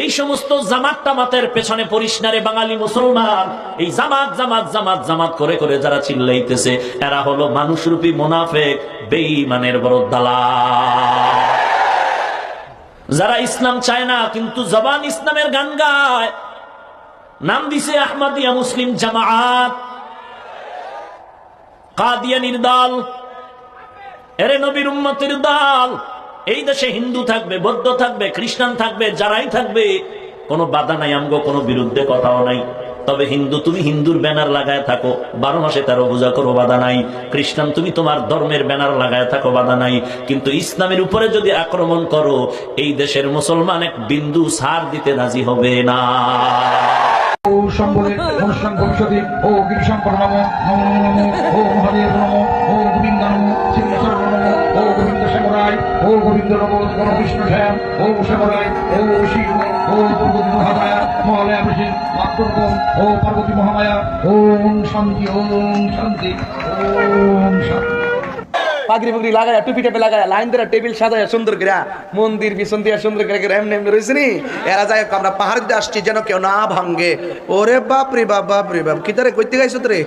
এই সমস্ত জামাত টামাতের পেছনে পড়িস না রে বাঙালি মুসলমান। এই জামাত জামাত জামাত জামাত করে করে যারা চিল্লাইতেছে এরা হলো মানুষরূপী মুনাফিক, বেঈমানের বড় দালাল। যারা ইসলাম চায় না কিন্তু জবান ইসলামের গান গায়, নাম দিছে আহমদিয়া মুসলিম জামাত, কাদিয়ানির দল, এরে নবীর উম্মতের দল। এই দেশে হিন্দু থাকবে, বৌদ্ধ থাকবে, খ্রিস্টান থাকবে, যারাই থাকবে, কোনো বাধা নাই, আমগো কোনো বিরুদ্ধে কথাও নাই। তবে হিন্দু তুমি হিন্দুর ব্যানার লাগায় থাকো, 12 মাসে 13 পূজা করো, বাধা নাই। খ্রিস্টান তুমি তোমার ধর্মের ব্যানার লাগায় থাকো, বাধা নাই। কিন্তু ইসলামের উপরে যদি আক্রমণ করো, এই দেশের মুসলমান এক বিন্দু ছাড় দিতে রাজি হবে না। ও সম্বলে অনুষ্ঠান ভবিষ্যতে ও গিরিশঙ্কর নম নম নম ও মহাদেব নম ও গোবিন্দ নম সিংহেশ্বর নম ও গোবিন্দ শ্যামরায় ও গোবিন্দ নম কৃষ্ণ শ্যাম ও শ্যামরায় ও শিব ও দুর্গতি মহামায়া মহালয়া বৃষি মাতৃ ও পার্বতী মহামায়া ওম শান্তি ওম শান্তি ওম শান্তি। পাগড়ি পুগড়ি লাগায় টুপি টাপে লাগায় লাইন ধরে টেবিল সাজায় সুন্দর করে মন্দির পিছন দিয়ে সুন্দর করে এমনি এমনি রয়েছে নি। এরা যায় আমরা পাহাড় দিয়ে আসছি যেন কেউ না ভাঙ্গে। ওরে বাপ রে বাপ, বাপ রে বাপ, কি তারে কইতে গাইছো রে।